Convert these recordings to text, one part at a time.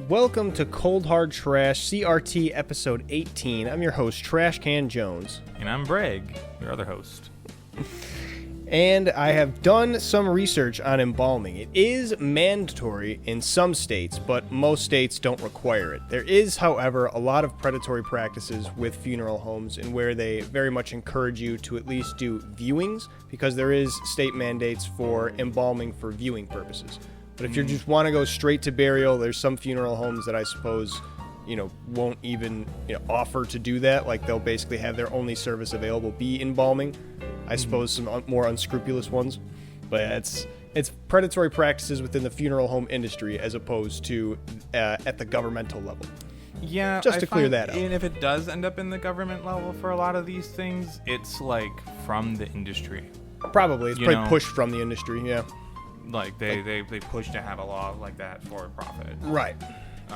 Welcome to Cold Hard Trash, CRT episode 18. I'm your host, Trashcan Jones. And I'm Breeeeg, your other host. And I have done some research on embalming. It is mandatory in some states, but most states don't require it. There is, however, a lot of predatory practices with funeral homes in where they very much encourage you to at least do viewings, because there is state mandates for embalming for viewing purposes. But if you just want to go straight to burial, there's some funeral homes that I suppose, won't even, offer to do that. Like, they'll basically have their only service available be embalming. I suppose some more unscrupulous ones. But it's predatory practices within the funeral home industry as opposed to at the governmental level. Yeah, just to clear that up. And if it does end up in the government level for a lot of these things, it's like from the industry. Probably. It's probably pushed from the industry, yeah. Like they push to have a law like that for profit. Right.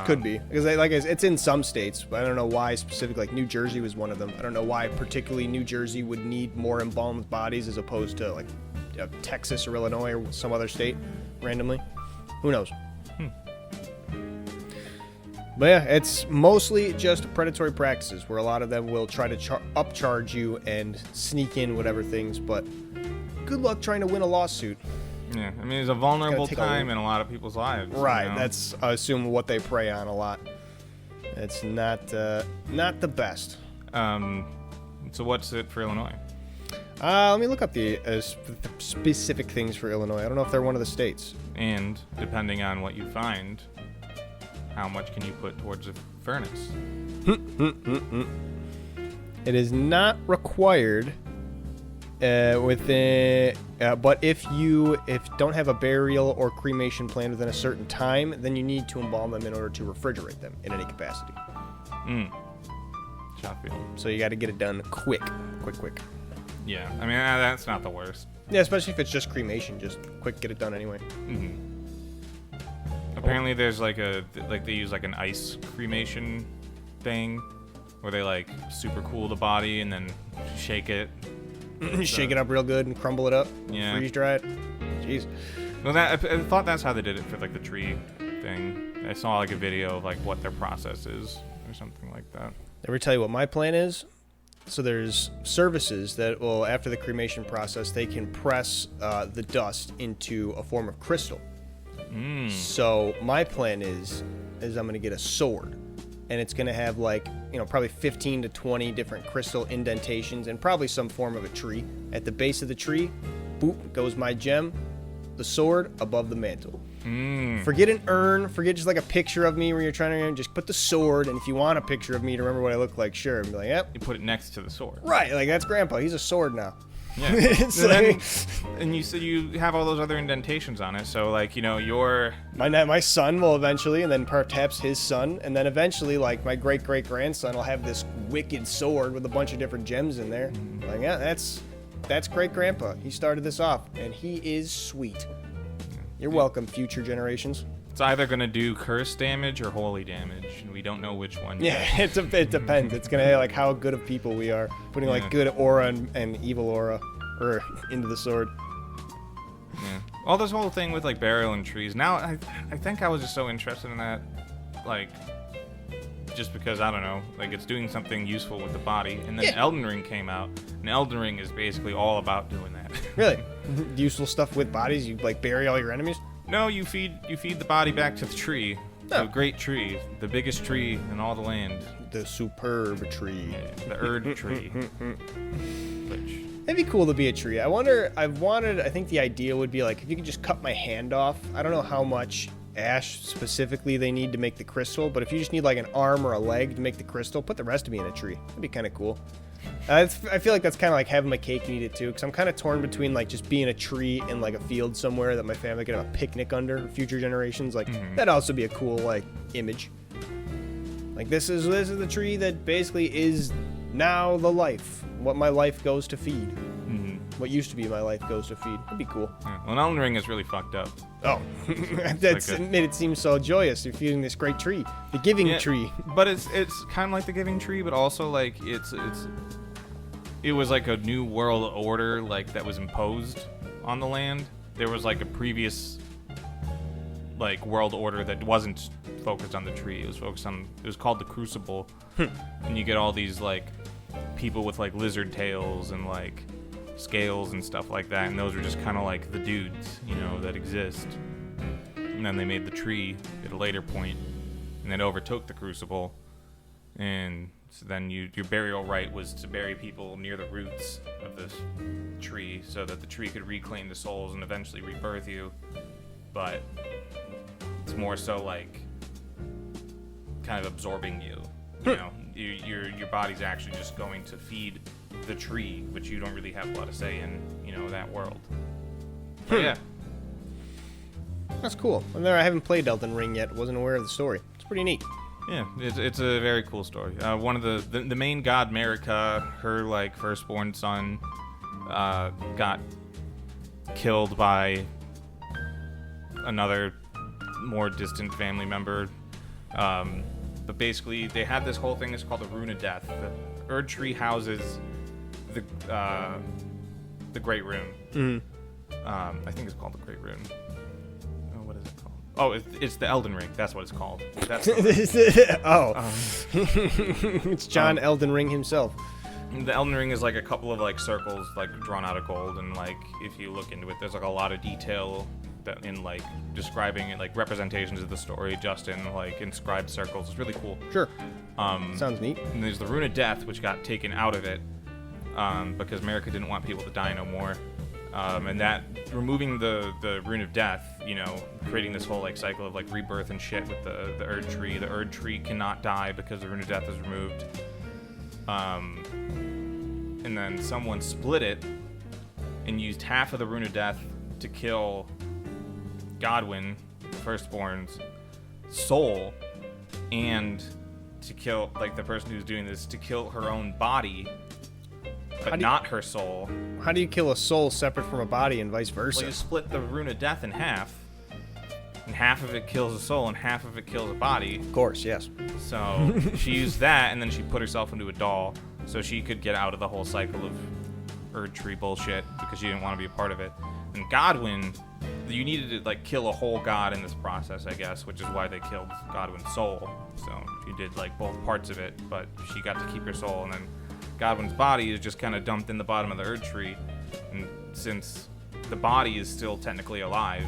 Could be. Because it's in some states, but I don't know why specifically. Like New Jersey was one of them. I don't know why particularly New Jersey would need more embalmed bodies as opposed to Texas or Illinois or some other state randomly. Who knows? But yeah, it's mostly just predatory practices where a lot of them will try to upcharge you and sneak in whatever things, but good luck trying to win a lawsuit. Yeah, I mean, it's a vulnerable time in a lot of people's lives. Right, that's, I assume, what they prey on a lot. It's not the best. So what's it for Illinois? Let me look up the specific things for Illinois. I don't know if they're one of the states. And depending on what you find, how much can you put towards a furnace? It is not required but if you don't have a burial or cremation plan within a certain time, then you need to embalm them in order to refrigerate them in any capacity. Shotfield. So you got to get it done quick. Yeah, I mean, that's not the worst. Yeah, especially if it's just cremation. Just quick, get it done anyway. Apparently there's they use an ice cremation thing where they super cool the body and then shake it. Shake it up real good and crumble it up. Yeah. Freeze dry it. Jeez. Well, I thought that's how they did it for the tree thing. I saw a video of what their process is or something like that. Ever tell you what my plan is? So there's services that will, after the cremation process, they can press the dust into a form of crystal. So my plan is I'm going to get a sword. And it's going to have probably 15 to 20 different crystal indentations and probably some form of a tree. At the base of the tree, boop, goes my gem, the sword above the mantle. Forget an urn, forget just a picture of me where you're trying to just put the sword. And if you want a picture of me to remember what I look like, sure. And be like, yep. You put it next to the sword. Right, that's Grandpa. He's a sword now. Yeah. And you said you have all those other indentations on it, so your my son will eventually, and then perhaps his son, and then eventually my great grandson will have this wicked sword with a bunch of different gems in there. Yeah, that's great grandpa. He started this off, and he is sweet. You're welcome, future generations. It's either gonna do curse damage or holy damage, and we don't know which one. Yeah, it depends. It's gonna how good of people we are, putting good aura and evil aura into the sword. Yeah. All this whole thing with burial and trees. Now I think I was just so interested in that, just because I don't know, it's doing something useful with the body. And then Elden Ring came out, and Elden Ring is basically all about doing that. Really, useful stuff with bodies. You bury all your enemies. No, you feed the body back to the tree. The great tree, the biggest tree in all the land. The superb tree. Yeah, the Erd tree. It'd be cool to be a tree. I think the idea would be if you could just cut my hand off. I don't know how much ash specifically they need to make the crystal, but if you just need an arm or a leg to make the crystal, put the rest of me in a tree. That'd be kind of cool. I feel that's kind of having my cake and eat it too, because I'm kind of torn between just being a tree in a field somewhere that my family can have a picnic under for future generations. That'd also be a cool image. This is the tree that basically is now the life. What my life goes to feed. What used to be my life goes to feed. That'd be cool. Yeah. Well, Elden Ring is really fucked up. Oh, that's made it seem so joyous. You're feeding this great tree, the giving tree. But it's kind of like the giving tree, but also it was a new world order that was imposed on the land. There was a previous like world order that wasn't focused on the tree. It was called the Crucible. And you get all these like people with like lizard tails and like scales and stuff like that, and those are just kind of like the dudes, you know, that exist. And then they made the tree at a later point, and then overtook the Crucible. And so then your burial rite was to bury people near the roots of this tree so that the tree could reclaim the souls and eventually rebirth you. But it's more so like kind of absorbing you. You know, your body's actually just going to feed the tree, which you don't really have a lot of say in, you know, that world. But yeah. That's cool. I haven't played Elden Ring yet. Wasn't aware of the story. It's pretty neat. Yeah, it's a very cool story. One of the main god, Marika, her like firstborn son, got killed by another more distant family member. But basically, they had this whole thing that's called the Rune of Death. The Erd Tree houses the Great Rune. Mm-hmm. I think it's called the Great Rune. Oh, what is it called? Oh, it's the Elden Ring. That's what it's called. That's it's John Elden Ring himself. The Elden Ring is like a couple of like circles like drawn out of gold, and like if you look into it, there's like a lot of detail that in like describing it, like representations of the story just in like inscribed circles. It's really cool. Sure. Sounds neat. And there's the Rune of Death, which got taken out of it because Marika didn't want people to die no more. And that removing the Rune of Death, you know, creating this whole like cycle of like rebirth and shit with the Erd Tree. The Erd Tree cannot die because the Rune of Death is removed. And then someone split it and used half of the Rune of Death to kill Godwyn, the firstborn's soul, and to kill like the person who's doing this to kill her own body, but not her soul. How do you kill a soul separate from a body and vice versa? Well, you split the Rune of Death in half, and half of it kills a soul and half of it kills a body. Of course, yes. So she used that, and then she put herself into a doll so she could get out of the whole cycle of Erd Tree bullshit because she didn't want to be a part of it. And Godwyn, you needed to like kill a whole god in this process, I guess, which is why they killed Godwyn's soul. So she did like both parts of it, but she got to keep her soul, and then Godwyn's body is just kind of dumped in the bottom of the Erd Tree. And since the body is still technically alive,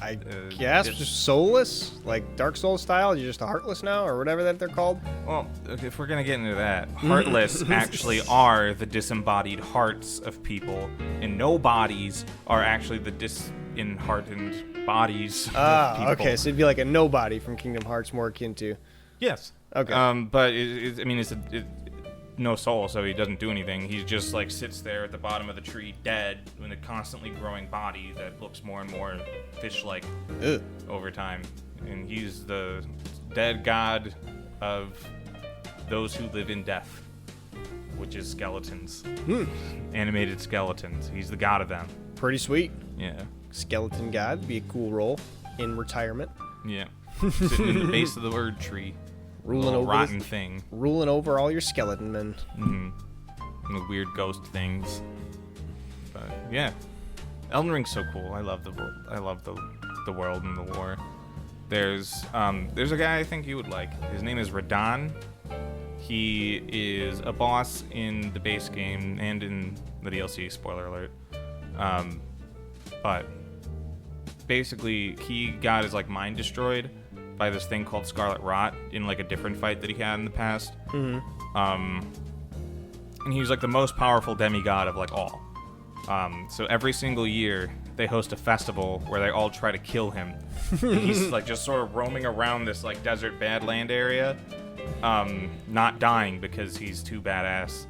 I guess just soulless, like Dark Souls style. You're just a heartless now, or whatever that they're called. Well, if we're gonna get into that, heartless actually are the disembodied hearts of people, and no bodies are actually the disheartened bodies of people. Okay, so it'd be like a nobody from Kingdom Hearts, more akin to. Yes. Okay. But it's no soul, so he doesn't do anything. He just like sits there at the bottom of the tree, dead, in a constantly growing body that looks more and more fish-like over time. And he's the dead god of those who live in death, which is skeletons, animated skeletons. He's the god of them. Pretty sweet. Yeah. Skeleton god, be a cool role in retirement. Yeah. Sitting in the base of the Erd Tree. Ruling over rotten thing. Ruling over all your skeleton men. Mm-hmm. The weird ghost things. But yeah, Elden Ring's so cool. I love the world and the lore. There's a guy I think you would like. His name is Radahn. He is a boss in the base game and in the DLC. Spoiler alert. But basically, he got his like mind destroyed by this thing called Scarlet Rot in like a different fight that he had in the past. And he was like the most powerful demigod of like all. So every single year they host a festival where they all try to kill him. And he's like just sort of roaming around this like desert badland area, not dying because he's too badass.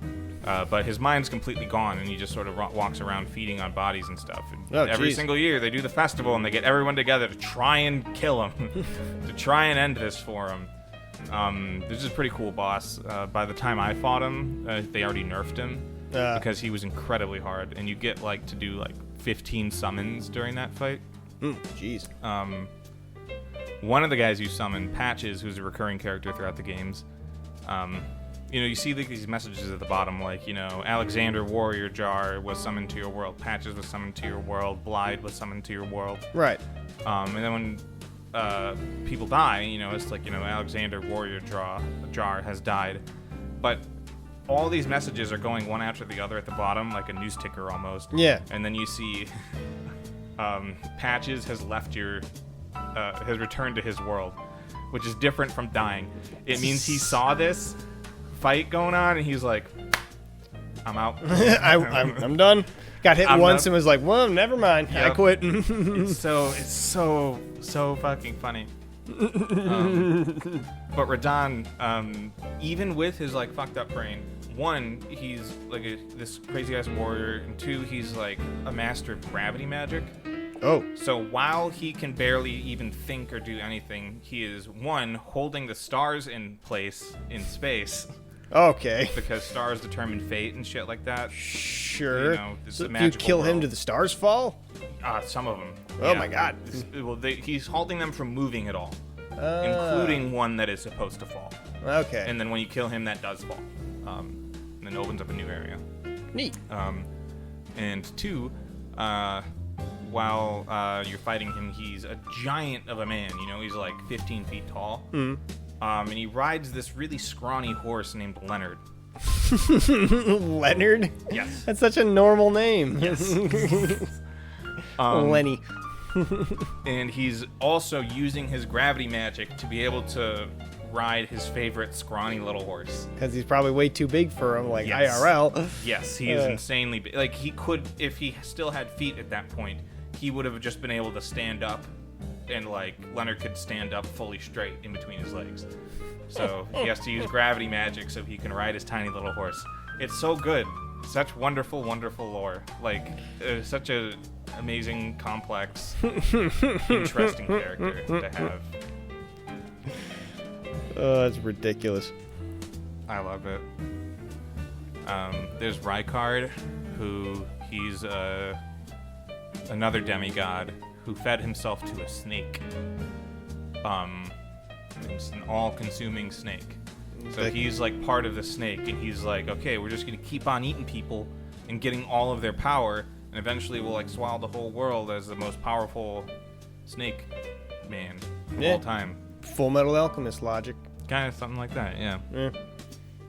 But his mind's completely gone, and he just sort of walks around feeding on bodies and stuff. And every single year, they do the festival, and they get everyone together to try and kill him, to try and end this for him. This is a pretty cool boss. By the time I fought him, they already nerfed him because he was incredibly hard, and you get like to do like 15 summons during that fight. Jeez. One of the guys you summon, Patches, who's a recurring character throughout the games, you see these messages at the bottom, like, Alexander Warrior Jar was summoned to your world, Patches was summoned to your world, Blide was summoned to your world. Right. And then when people die, it's like, Alexander Warrior Jar has died. But all these messages are going one after the other at the bottom, like a news ticker almost. Yeah. And then you see Patches has left has returned to his world, which is different from dying. It means he saw this fight going on, and he's like, I'm out. I'm done. Got hit once and was like, well, never mind. Yep. I quit. It's so fucking funny. But Radahn, even with his like fucked up brain, one, he's like this crazy ass warrior, and two, he's like a master of gravity magic. Oh. So while he can barely even think or do anything, he is, one, holding the stars in place in space. Okay. Because stars determine fate and shit like that. Sure. This So is a if you kill magical him, world. do the stars fall? Some of them. Oh my god. He's halting them from moving at all, including one that is supposed to fall. Okay. And then when you kill him, that does fall. And then opens up a new area. Neat. And two, while you're fighting him, he's a giant of a man. He's like 15 feet tall. Mm. And he rides this really scrawny horse named Leonard. Leonard? Yes. That's such a normal name. Yes. Lenny. And he's also using his gravity magic to be able to ride his favorite scrawny little horse. Because he's probably way too big for him, like Yes. IRL. Yes, he is insanely big. Like, he could, if he still had feet at that point, he would have just been able to stand up, and like Leonard could stand up fully straight in between his legs. So he has to use gravity magic so he can ride his tiny little horse. It's so good. Such wonderful, wonderful lore. Like, such a amazing, complex, interesting character to have. Oh, that's ridiculous. I love it. There's Rykard, who he's another demigod who fed himself to a snake. It's an all-consuming snake. So he's like part of the snake, and he's like, okay, we're just gonna keep on eating people and getting all of their power, and eventually we'll like swallow the whole world as the most powerful snake man of all time. Full Metal Alchemist logic. Kind of something like that, yeah.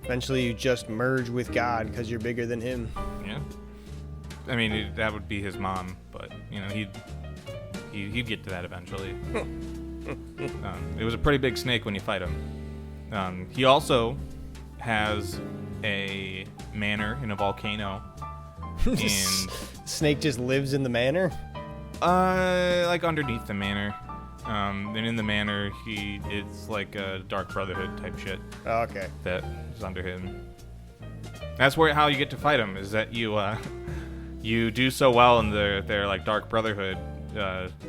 Eventually you just merge with God because you're bigger than him. Yeah. I mean, that would be his mom, but he'd get to that eventually. It was a pretty big snake when you fight him. He also has a manor in a volcano, and Snake just lives in the manor? like underneath the manor. And in the manor, it's like a Dark Brotherhood type shit. Oh, okay. That is under him. That's how you get to fight him, is that you do so well in their like Dark Brotherhood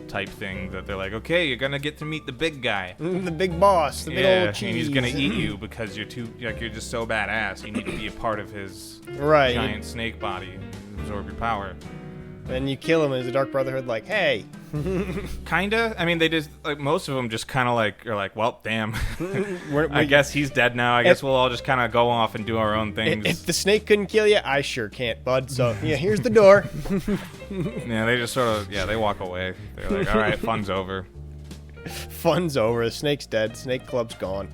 type thing that they're like, okay, you're gonna get to meet the big guy, The big boss, the big old cheese. and he's gonna eat you because you're just so badass. You need to be a part of his right. giant snake body, and absorb your power. And you kill him, and the Dark Brotherhood like, hey. Kinda. I mean, they just like most of them just kind of like are like, well, damn. We're- I guess he's dead now. I guess we'll all just kind of go off and do our own things. If the snake couldn't kill you, I sure can't, bud. So, yeah, here's the door. Yeah, they just sort of they walk away. They're like, all right, fun's over. Fun's over. The snake's dead. Snake Club's gone.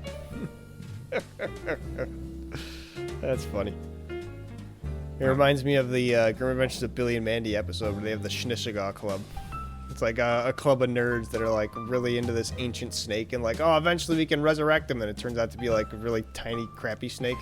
That's funny. It reminds me of the Grim Adventures of Billy and Mandy episode where they have the Schnishigaw Club. It's like a club of nerds that are like really into this ancient snake and like, oh, eventually we can resurrect him. And it turns out to be like a really tiny, crappy snake.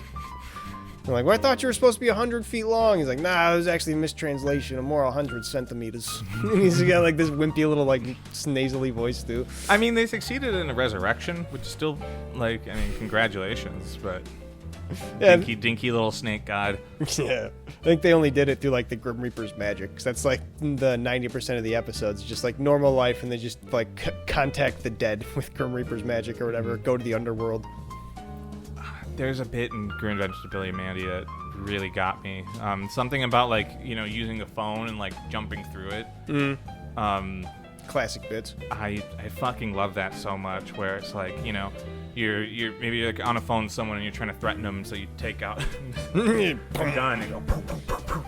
They're like, well, I thought you were supposed to be 100 feet long. He's like, nah, it was actually a mistranslation. I'm more 100 centimeters. And he's got like this wimpy little like nasally voice too. I mean, they succeeded in a resurrection, which is still like, I mean, congratulations, but Yeah. dinky little snake god. Yeah, I think they only did it through like the Grim Reaper's magic, because that's like the 90% of the episodes, just like normal life, and they just like contact the dead with Grim Reaper's magic or whatever, go to the underworld. There's a bit in Grim Adventures of Billy and Mandy that really got me. Something about like using a phone and like jumping through it. Classic bits. I fucking love that so much. Where it's like you're maybe like on a phone with someone and you're trying to threaten them, so you take out a gun and go poof, poof, poof, poof.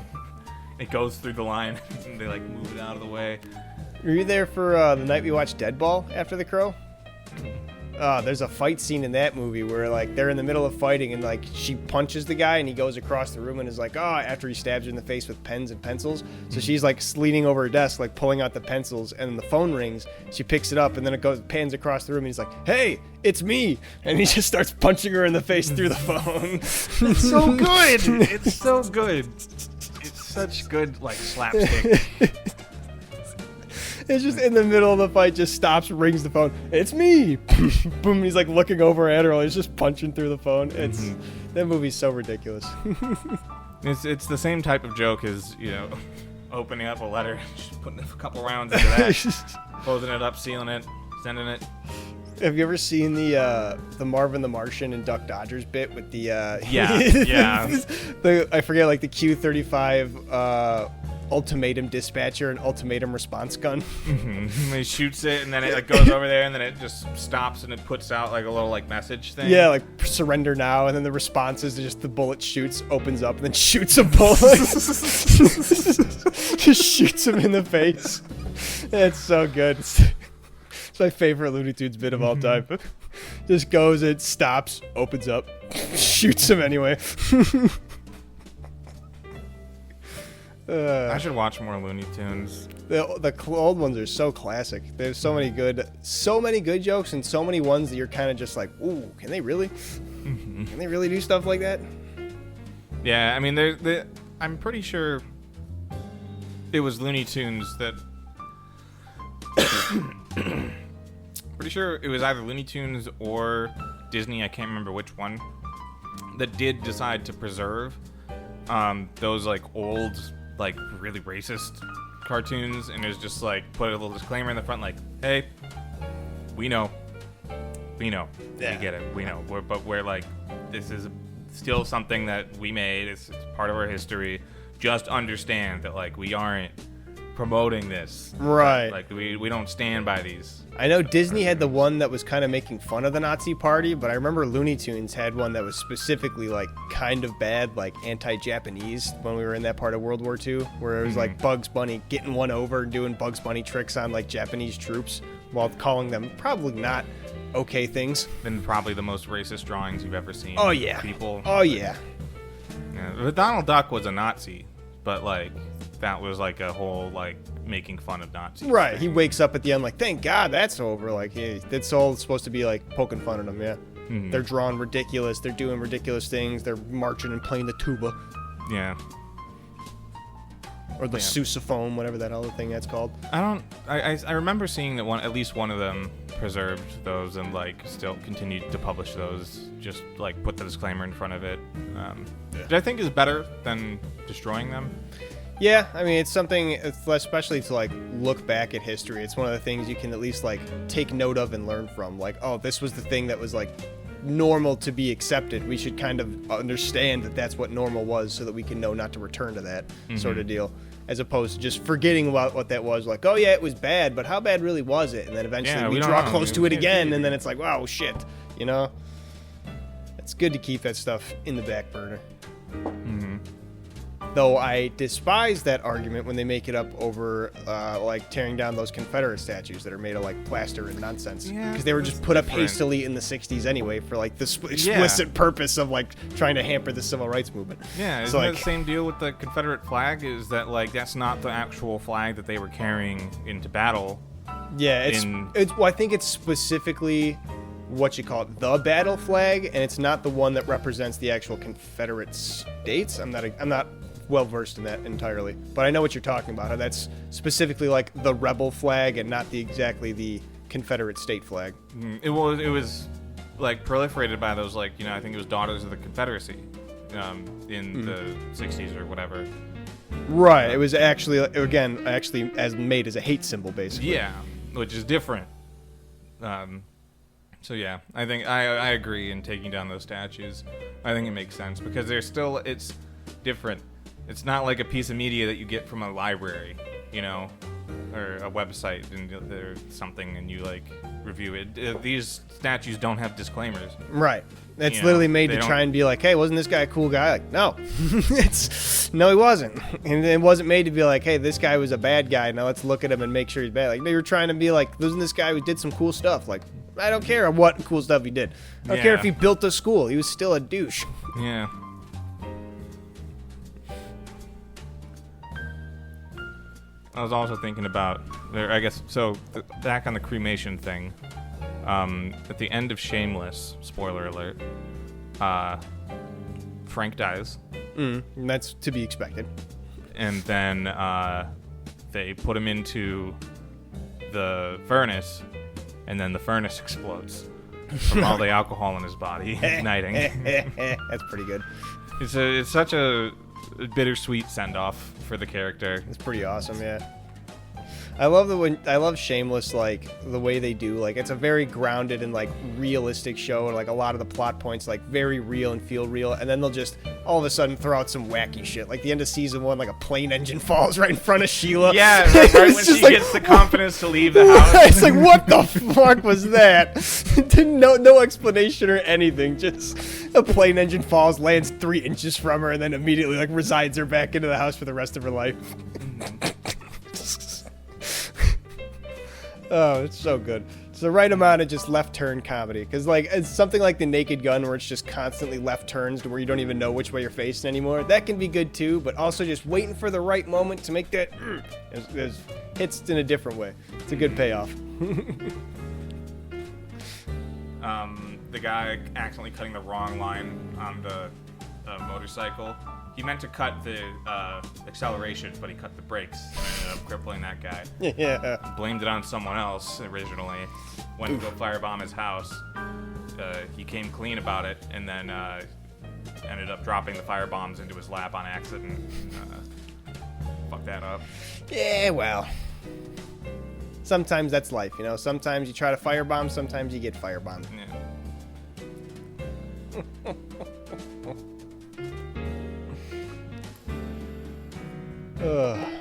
It goes through the line and they like move it out of the way. Were you there for the night we watched Deadball after The Crow? There's a fight scene in that movie where like they're in the middle of fighting and like she punches the guy and he goes across the room and is like, after he stabs her in the face with pens and pencils. So she's like leaning over her desk, like pulling out the pencils, and then the phone rings. She picks it up and then it pans across the room and he's like, "Hey, it's me!" And he just starts punching her in the face through the phone. It's so good. It's so good. It's such good like slapstick. It's just in the middle of the fight, just stops, rings the phone. "It's me!" Boom, he's like looking over at her while he's just punching through the phone. That movie's so ridiculous. It's the same type of joke as, opening up a letter, just putting a couple rounds into that, closing it up, sealing it, sending it. Have you ever seen the Marvin the Martian and Duck Dodgers bit with the yeah. I forget, like the Q-35 ultimatum dispatcher and ultimatum response gun? Mm-hmm. He shoots it and then it like goes over there and then it just stops and it puts out like a little like message thing. Yeah, like surrender now, and then the response is just the bullet shoots, opens up, and then shoots a bullet. Just shoots him in the face. It's so good. It's my favorite Looney Tunes bit of all time. Just goes, it stops, opens up, shoots him anyway. I should watch more Looney Tunes. The old ones are so classic. There's so many good jokes and so many ones that you're kind of just like, ooh, can they really? Can they really do stuff like that? Yeah, I mean, I'm pretty sure it was Looney Tunes that. Pretty sure it was either Looney Tunes or Disney. I can't remember which one. That did decide to preserve those like old, like really racist cartoons, and it was just like put a little disclaimer in the front, like, "Hey, we know, Yeah. we get it, we know, we're like, this is still something that we made. It's part of our history. Just understand that like we aren't promoting this, right? Like we don't stand by these." I know Disney had the one that was kind of making fun of the Nazi Party, but I remember Looney Tunes had one that was specifically like kind of bad, like anti-Japanese, when we were in that part of World War II, where it was like Bugs Bunny getting one over and doing Bugs Bunny tricks on like Japanese troops while calling them probably not okay things. Been probably the most racist drawings you've ever seen. Oh yeah. People. Oh yeah. But Donald Duck was a Nazi, but like that was like a whole like making fun of Nazis. Right. thing. He wakes up at the end like, thank God that's over. Like, hey, that's all supposed to be like poking fun at him. Yeah. Mm-hmm. They're drawn ridiculous. They're doing ridiculous things. They're marching and playing the tuba. Yeah. Or the sousaphone, whatever that other thing that's called. I remember seeing that at least one of them preserved those and like still continued to publish those, just like put the disclaimer in front of it, which I think is better than destroying them. Yeah, I mean, it's something, especially to like look back at history. It's one of the things you can at least like take note of and learn from. Like, oh, this was the thing that was like normal to be accepted. We should kind of understand that that's what normal was, so that we can know not to return to that sort of deal, as opposed to just forgetting about what that was. Like, oh yeah, it was bad, but how bad really was it? And then eventually we draw close to it again, and then it's like, wow, shit, you know? It's good to keep that stuff in the back burner. Though I despise that argument when they make it up over like tearing down those Confederate statues that are made of like plaster and nonsense, because they were just put up hastily in the 60s anyway for like the explicit purpose of like trying to hamper the civil rights movement. Yeah, isn't that the same deal with the Confederate flag? Is that like that's not the actual flag that they were carrying into battle? Yeah, well, I think it's specifically what you call it, the battle flag, and it's not the one that represents the actual Confederate states. I'm not well versed in that entirely, but I know what you're talking about. How that's specifically like the rebel flag and not exactly the Confederate state flag. It was like proliferated by those, like, I think it was Daughters of the Confederacy in the 60s or whatever. Right. It was actually as made as a hate symbol, basically. Yeah, which is different. So yeah, I think I agree in taking down those statues. I think it makes sense because it's different. It's not like a piece of media that you get from a library, or a website and there's something and you like review it. These statues don't have disclaimers. Right. It's You know, literally made they to don't- try and be like, hey, wasn't this guy a cool guy? Like, no. No, he wasn't. And it wasn't made to be like, hey, this guy was a bad guy. Now let's look at him and make sure he's bad. Like, they were trying to be like, wasn't this guy who did some cool stuff? Like, I don't care what cool stuff he did. I don't care Yeah. if he built a school. He was still a douche. Yeah. I was also thinking about, I guess, so back on the cremation thing. At the end of Shameless, spoiler alert, Frank dies, And that's to be expected. and then they put him into the furnace, and then the furnace explodes from all the alcohol in his body, igniting. That's pretty good. It's such a bittersweet send-off for the character. It's pretty awesome, yeah. I love Shameless, like the way they do, like it's a very grounded and like realistic show, and like a lot of the plot points like very real and feel real, and then they'll just all of a sudden throw out some wacky shit. Like the end of season 1, like a plane engine falls right in front of Sheila. Yeah, right when It's she just like, gets the confidence to leave the house. it's like, what the fuck was that? Didn't no explanation or anything. Just a plane engine falls, lands 3 inches from her, and then immediately like resides her back into the house for the rest of her life. Oh, it's so good. It's the right amount of just left turn comedy. Because, like, it's something like The Naked Gun where it's just constantly left turns to where you don't even know which way you're facing anymore. That can be good too, but also just waiting for the right moment to make that hits in a different way. It's a good payoff. The guy accidentally cutting the wrong line on the motorcycle. He meant to cut the acceleration, but he cut the brakes and ended up crippling that guy. Yeah. Blamed it on someone else originally. Went to go firebomb his house. He came clean about it, and then ended up dropping the firebombs into his lap on accident. Fucked that up. Yeah, well. Sometimes that's life, you know? Sometimes you try to firebomb, sometimes you get firebombed. Yeah.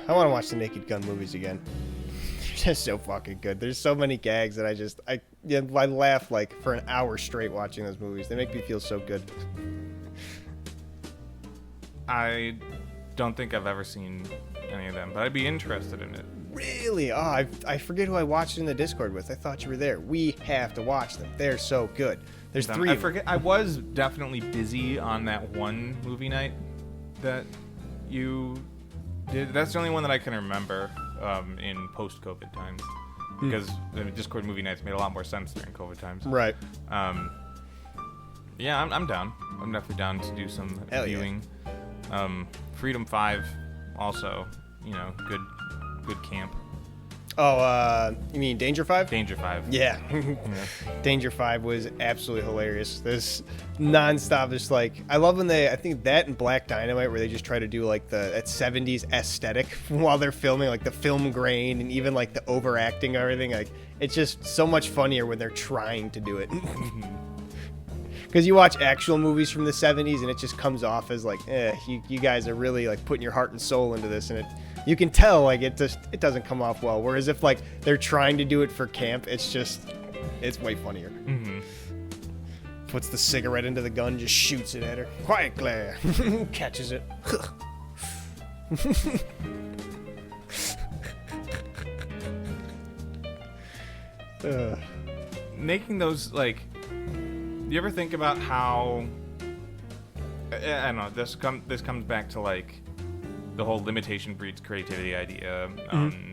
I want to watch the Naked Gun movies again. They're just so fucking good. There's so many gags that I laugh like for an hour straight watching those movies. They make me feel so good. I don't think I've ever seen any of them, but I'd be interested in it. Really? Oh, I forget who I watched in the Discord with. I thought you were there. We have to watch them. They're so good. There's 3 I of them. forget. I was definitely busy on that one movie night that you did. That's the only one that I can remember in post-COVID times, because the Discord movie nights made a lot more sense during COVID times. Right. Yeah, I'm down. I'm definitely down to do some Hell yeah. viewing. Freedom 5, also, good camp. Oh, you mean Danger 5? Danger 5. Yeah. Danger 5 was absolutely hilarious. This nonstop, just like, I love when I think that and Black Dynamite, where they just try to do like that 70s aesthetic while they're filming, like the film grain and even like the overacting and everything. Like, it's just so much funnier when they're trying to do it. Because you watch actual movies from the 70s and it just comes off as like, you guys are really like putting your heart and soul into this, and you can tell like it doesn't come off well. Whereas if like they're trying to do it for camp, it's way funnier. Mm-hmm. Puts the cigarette into the gun, just shoots it at her. Quiet, Claire. Catches it. Making those, like, you ever think about how, I don't know, this comes back to like the whole limitation breeds creativity idea,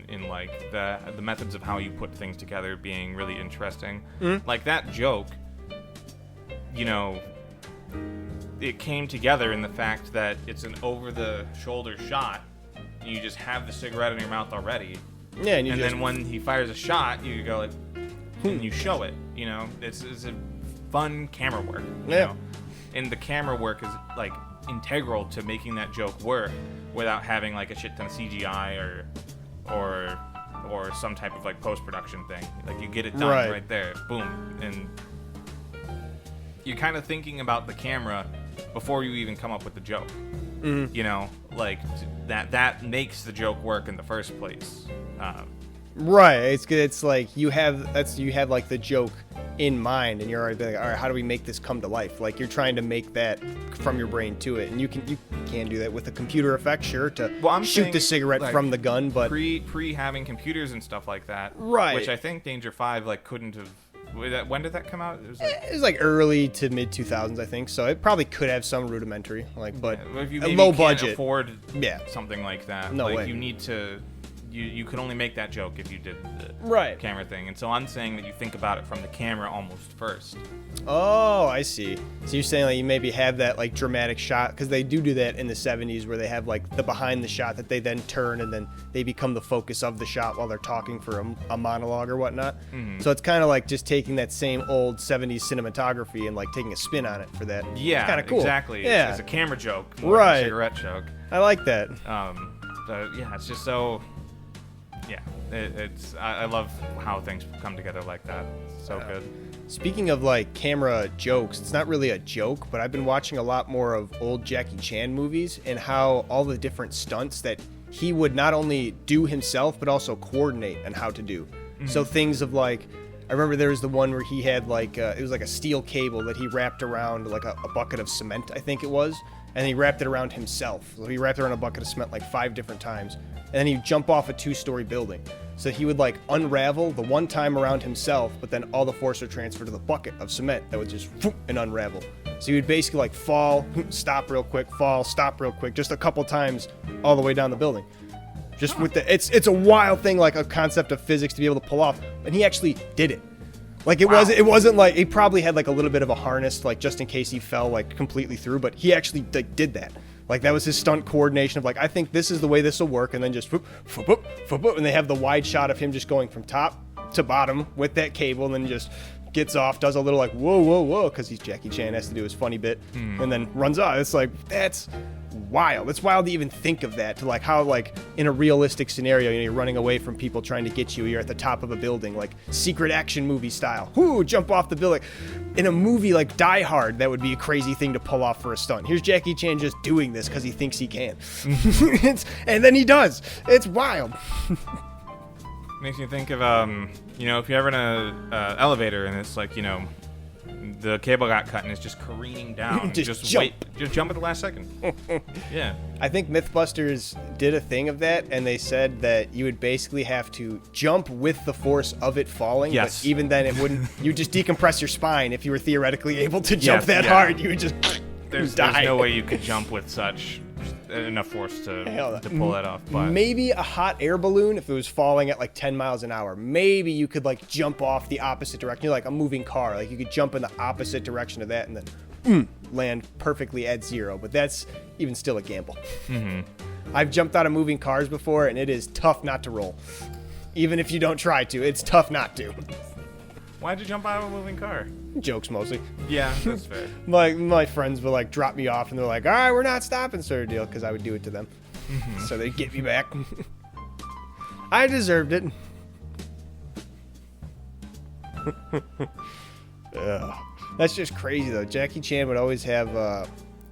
in like the methods of how you put things together being really interesting. Like that joke, it came together in the fact that it's an over-the-shoulder shot, and you just have the cigarette in your mouth already. Yeah, and then when he fires a shot, you go like, and you show it. It's a fun camera work. And the camera work is like integral to making that joke work without having like a shit ton of CGI or some type of like post-production thing. Like you get it done right there, boom, and you're kind of thinking about the camera before you even come up with the joke. Like that makes the joke work in the first place. Right. It's like you have like the joke in mind, and you're already like, all right, how do we make this come to life? Like you're trying to make that from your brain to it, and you can do that with a computer effect, sure, to shoot the cigarette like, from the gun, but pre having computers and stuff like that, right? Which I think Danger 5 like couldn't have. When did that come out? It was like early to mid 2000s, I think. So it probably could have some rudimentary, like, but if you low can't budget, afford something like that. No like, way. You need to. You could only make that joke if you did the camera thing. And so I'm saying that you think about it from the camera almost first. Oh, I see. So you're saying like you maybe have that like dramatic shot, because they do that in the 70s where they have like the behind the shot that they then turn and then they become the focus of the shot while they're talking for a monologue or whatnot. Mm-hmm. So it's kind of like just taking that same old 70s cinematography and like taking a spin on it for that. Yeah, kind of cool. Exactly. Yeah. It's a camera joke, more than a cigarette joke. I like that. Yeah, it's just so... Yeah, I love how things come together like that. It's so good. Speaking of like camera jokes, it's not really a joke, but I've been watching a lot more of old Jackie Chan movies and how all the different stunts that he would not only do himself, but also coordinate on how to do. Mm-hmm. So things of like, I remember there was the one where he had like, it was like a steel cable that he wrapped around like a bucket of cement, I think it was. And he wrapped it around himself. So he wrapped it around a bucket of cement like 5 different times. And then he'd jump off a 2-story building. So he would like unravel the one time around himself, but then all the force would transfer to the bucket of cement that would just and unravel. So he would basically like fall, stop real quick, fall, stop real quick, just a couple times all the way down the building. Just with it's a wild thing, like a concept of physics to be able to pull off. And he actually did it. Like it wasn't like, he probably had like a little bit of a harness, like just in case he fell like completely through, but he actually like, did that. Like that was his stunt coordination of like, I think this is the way this will work, and then just whoop, whoop, whoop, whoop, whoop, and they have the wide shot of him just going from top to bottom with that cable, and then just gets off, does a little like whoa, whoa, whoa, because he's Jackie Chan, has to do his funny bit, and then runs off. It's like, that's wild. It's wild to even think of that, to like how like in a realistic scenario, you know, you're running away from people trying to get you, you're at the top of a building, like secret action movie style. Whoo, jump off the building. In a movie like Die Hard, that would be a crazy thing to pull off for a stunt. Here's Jackie Chan just doing this because he thinks he can. And then he does. It's wild. Makes me think of, you know, if you're ever in a elevator and it's like, you know, the cable got cut and it's just careening down. just jump. Just jump at the last second. Yeah. I think Mythbusters did a thing of that, and they said that you would basically have to jump with the force of it falling. Yes. But even then, it wouldn't. You just decompress your spine if you were theoretically able to jump hard. You would just there's no way you could jump with such enough force to pull that off. But maybe a hot air balloon, if it was falling at like 10 miles an hour, maybe you could like jump off the opposite direction. You're like a moving car, like you could jump in the opposite direction of that and then land perfectly at 0. But that's even still a gamble. Mm-hmm. I've jumped out of moving cars before, and it is tough not to roll. Even if you don't try to, it's tough not to. Why'd you jump out of a moving car? Jokes mostly. Yeah, that's fair. My friends would like drop me off, and they're like, all right, we're not stopping, sort of deal, because I would do it to them. Mm-hmm. So they'd get me back. I deserved it. That's just crazy, though. Jackie Chan would always have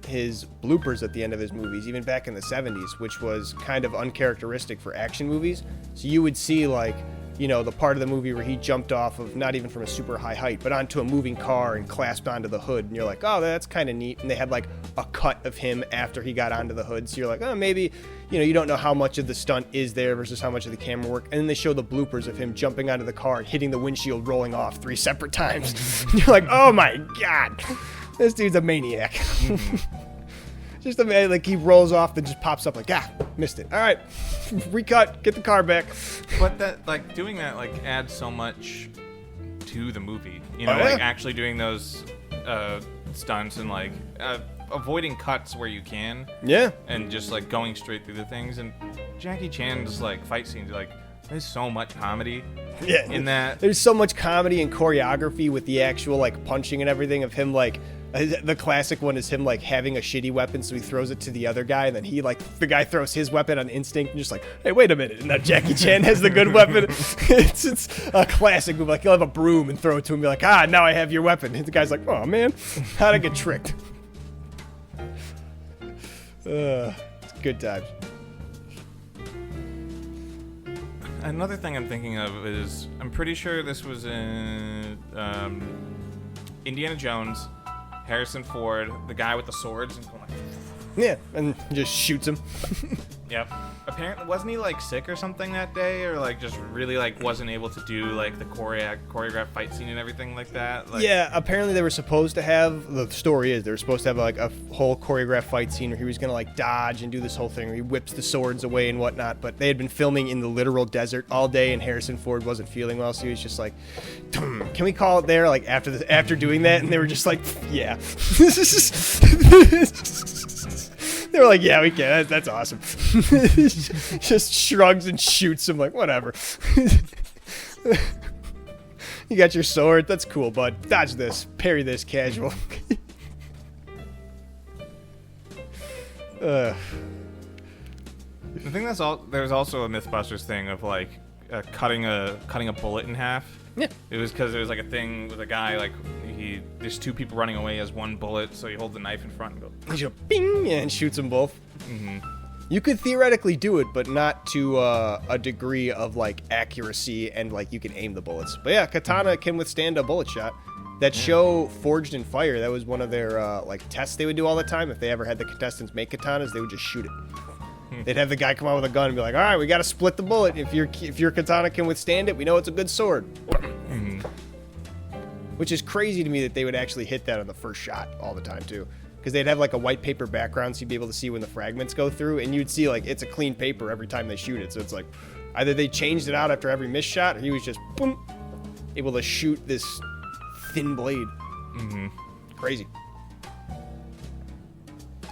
his bloopers at the end of his movies, even back in the 70s, which was kind of uncharacteristic for action movies. So you would see, like, you know, the part of the movie where he jumped off of not even from a super high height, but onto a moving car and clasped onto the hood. And you're like, oh, that's kind of neat. And they had like a cut of him after he got onto the hood. So you're like, oh, maybe, you know, you don't know how much of the stunt is there versus how much of the camera work. And then they show the bloopers of him jumping onto the car and hitting the windshield, rolling off 3 separate times. You're like, oh my God, this dude's a maniac. Just imagine, like, he rolls off and just pops up like, missed it. All right, recut, get the car back. But that, like, doing that, like, adds so much to the movie. You know, like, actually doing those stunts and, like, avoiding cuts where you can. Yeah. And just, like, going straight through the things. And Jackie Chan's, like, fight scenes, like, there's so much comedy in that. There's so much comedy and choreography with the actual, like, punching and everything of him, like, the classic one is him like having a shitty weapon, so he throws it to the other guy, and then he like the guy throws his weapon on instinct and just like, hey, wait a minute, and now Jackie Chan has the good weapon. It's a classic move. Like he'll have a broom and throw it to him, and be like, now I have your weapon. And the guy's like, oh man, how'd I get tricked? It's good times. Another thing I'm thinking of is I'm pretty sure this was in Indiana Jones, Harrison Ford, the guy with the swords, and going like, Yeah, and just shoots him. yep. Apparently, wasn't he like sick or something that day, or like just really like wasn't able to do like the choreographed fight scene and everything like that? Like, Yeah, apparently they were supposed to have, the story is, they were supposed to have like a whole choreographed fight scene where he was going to like dodge and do this whole thing where he whips the swords away and whatnot, but they had been filming in the literal desert all day and Harrison Ford wasn't feeling well, so he was just like, can we call it there, like after doing that? And they were just like, yeah. They were like, yeah, we can. That's awesome. Just shrugs and shoots him like, whatever. You got your sword. That's cool, bud. Dodge this. Parry this. Casual. I think that's all. There's also a MythBusters thing of like cutting a bullet in half. Yeah. It was because there was like a thing with a guy like there's two people running away, he has one bullet, so he holds the knife in front and goes He just bing and shoots them both. Mm-hmm. You could theoretically do it, but not to a degree of like accuracy and like you can aim the bullets. But yeah, katana can withstand a bullet shot. That show Forged in Fire, that was one of their like tests they would do all the time. If they ever had the contestants make katanas, they would just shoot it. They'd have the guy come out with a gun and be like, all right, we got to split the bullet. If your katana can withstand it, we know it's a good sword. Mm-hmm. Which is crazy to me that they would actually hit that on the first shot all the time, too. Because they'd have, like, a white paper background, so you'd be able to see when the fragments go through, and you'd see, like, it's a clean paper every time they shoot it. So it's like, either they changed it out after every missed shot, or he was just, boom, able to shoot this thin blade. Mm-hmm. Crazy.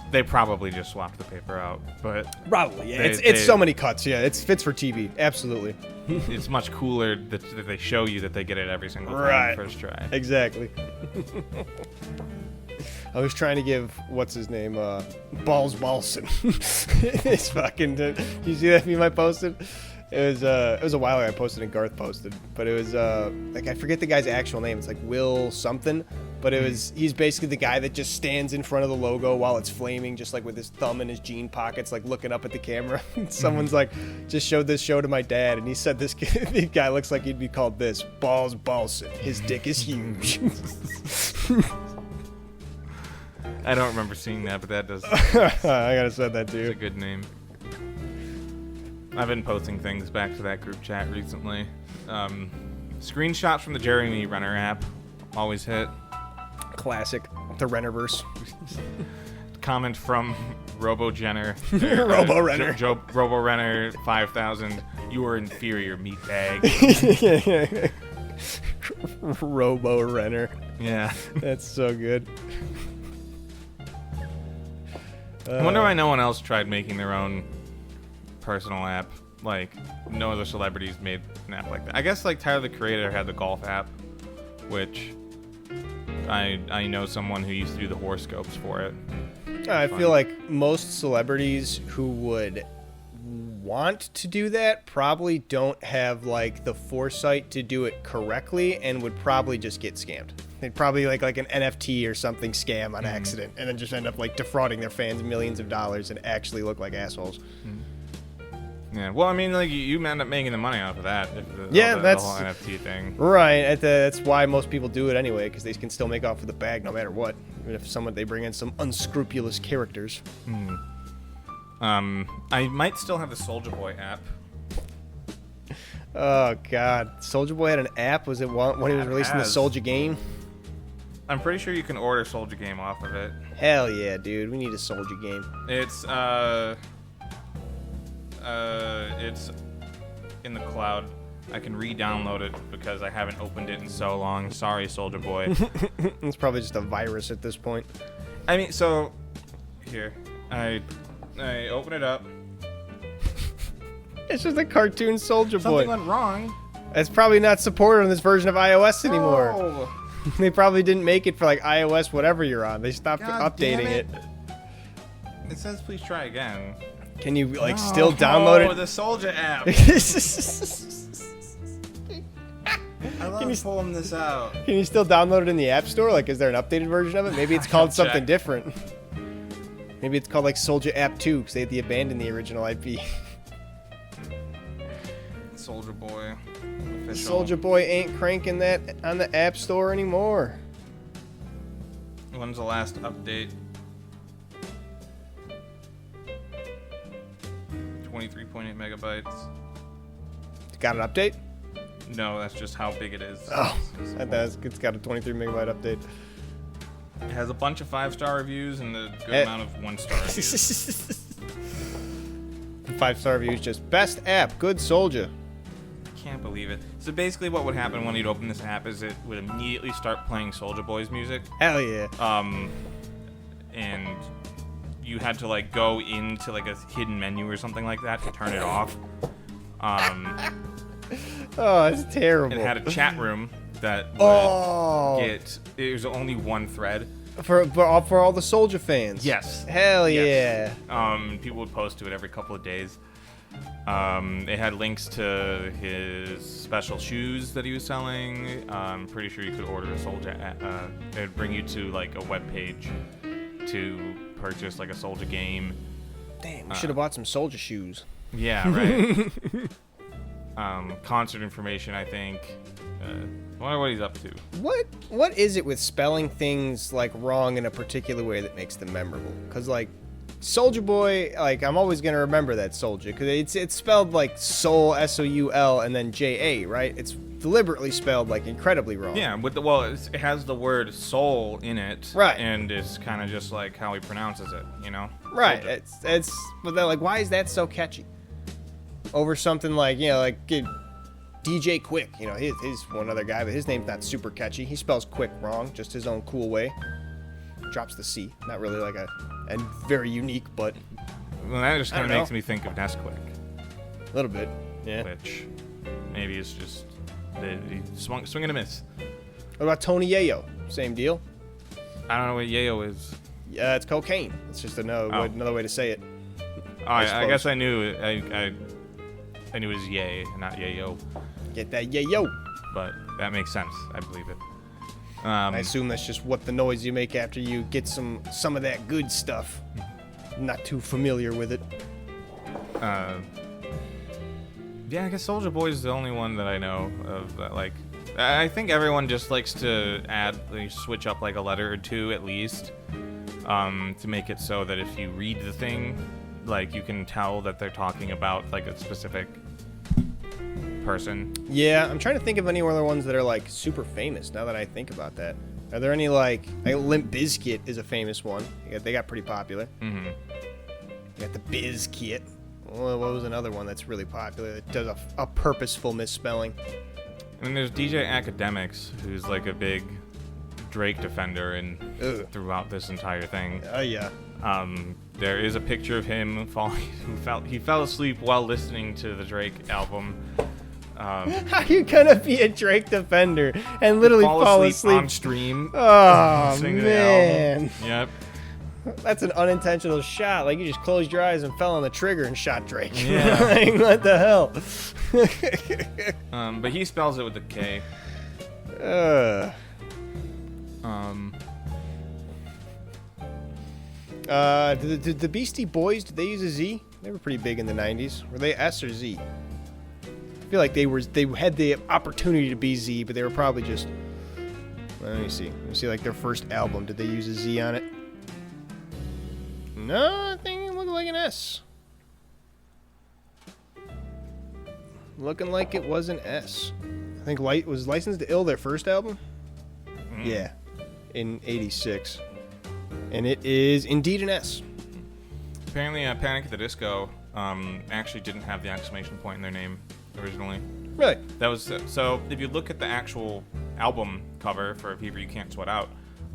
They probably just swapped the paper out, but Probably, yeah. It's so many cuts, yeah. It fits for TV, absolutely. it's much cooler that they show you that they get it every single time Right. first try. Exactly. I was trying to give what's his name, Ballson. It's fucking. Did you see that meme I posted? It was a while ago. I posted and Garth posted, but it was like I forget the guy's actual name. It's like Will something, but he's basically the guy that just stands in front of the logo while it's flaming, just like with his thumb in his jean pockets, like looking up at the camera. Someone's like, just showed this show to my dad, and he said this guy looks like he'd be called this Ballson. His dick is huge. I don't remember seeing that, but that does. I gotta send that to you. It's a good name. I've been posting things back to that group chat recently. Screenshots from the Jeremy Renner app always hit. Classic. The Rennerverse. Comment from Robo Renner. Robo Renner. Robo Renner 5000. You are inferior, meatbag. Robo Renner. Yeah. That's so good. I wonder why no one else tried making their own personal app. Like, no other celebrities made an app like that. I guess, like, Tyler, the Creator had the golf app, which I know someone who used to do the horoscopes for it. I feel like most celebrities who would want to do that probably don't have, like, the foresight to do it correctly and would probably just get scammed. They'd probably like an NFT or something scam on accident and then just end up, like, defrauding their fans millions of dollars and actually look like assholes. Yeah, well, I mean, like, you end up making the money off of that. That's the whole NFT thing. Right. That's why most people do it anyway, because they can still make off with the bag no matter what. Even if they bring in some unscrupulous characters. I might still have the Soulja Boy app. Oh, God. Soulja Boy had an app? Was it when he was releasing the Soulja game? I'm pretty sure you can order Soulja game off of it. Hell yeah, dude. We need a Soulja game. It's in the cloud. I can re-download it because I haven't opened it in so long. Sorry, Soulja Boy. It's probably just a virus at this point. I mean, so here, I open it up. It's just a cartoon Soulja Boy. Something went wrong. It's probably not supported on this version of iOS anymore. No. They probably didn't make it for like iOS whatever you're on. They stopped God updating damn it. It says please try again. Can you like still download it? Oh, the Soulja app. I love pulling this out. Can you still download it in the App Store? Like, is there an updated version of it? Maybe it's called something different. Maybe it's called like Soulja App 2 because they had to abandon the original IP. Soulja Boy. Official. Soulja Boy ain't cranking that on the App Store anymore. When's the last update? 23.8 megabytes. Got an update? No, that's just how big it is. Oh, it's got a 23 megabyte update. It has a bunch of 5-star reviews and a good amount of 1-star reviews. 5-star reviews, just best app, good Soulja. Can't believe it. So basically what would happen when you'd open this app is it would immediately start playing Soulja Boy's music. Hell yeah. And you had to like go into like a hidden menu or something like that to turn it off. Oh, it's terrible. It had a chat room that would it was only one thread. For all the Soulja fans. Yes. Hell yes. yeah. People would post to it every couple of days. It had links to his special shoes that he was selling. I'm pretty sure you could order a Soulja app. It would bring you to like a web page to purchase like a Soulja game. Damn, we should have bought some Soulja shoes. Yeah, right. Concert information, I think. I wonder what he's up to. What is it with spelling things like wrong in a particular way that makes them memorable? Because like Soulja Boy, like I'm always gonna remember that Soulja because it's spelled like Soul Soul and then JA, right? It's deliberately spelled like incredibly wrong. Yeah, with it has the word soul in it, right? And it's kind of just like how he pronounces it, you know? Right. Soulja. It's but then like why is that so catchy? Over something like DJ Quick, he's one other guy, but his name's not super catchy. He spells Quick wrong, just his own cool way. Drops the C, not really like and very unique, but well, that just kind of makes me think of Nesquik. A little bit, yeah. Which maybe it's just swing and a miss. What about Tony Yayo? Same deal. I don't know what Yayo is. Yeah, it's cocaine. It's just another way to say it. I guess I knew. I knew it was yay, not yayo. Get that yayo. But that makes sense. I believe it. I assume that's just what the noise you make after you get some of that good stuff. I'm not too familiar with it. Yeah, I guess Soulja Boy is the only one that I know of that. Like, I think everyone just likes to switch up like a letter or two at least, to make it so that if you read the thing, like you can tell that they're talking about like a specific person. Yeah, I'm trying to think of any other ones that are like super famous now that I think about that. Are there any like Limp Bizkit is a famous one. They got pretty popular. Mm-hmm. You got the Bizkit. What was another one that's really popular that does a purposeful misspelling? I mean, there's DJ Academics, who's like a big Drake defender throughout this entire thing. Oh, yeah. There is a picture of him he fell asleep while listening to the Drake album. How you gonna be a Drake defender and literally fall asleep on stream? Oh, man. Yep. That's an unintentional shot. Like, you just closed your eyes and fell on the trigger and shot Drake. Yeah. Like, what the hell? But he spells it with a K. Did the Beastie Boys, did they use a Z? They were pretty big in the 90s. Were they S or Z? I feel like they had the opportunity to be Z, but they were probably just... Let me see. Like their first album. Did they use a Z on it? No, I think it looked like an S. Looking like it was an S. I think was Licensed to Ill their first album? Mm. Yeah. In 86. And it is indeed an S. Apparently, Panic at the Disco actually didn't have the exclamation point in their name originally. Really? That was so. If you look at the actual album cover for Fever You Can't Sweat Out,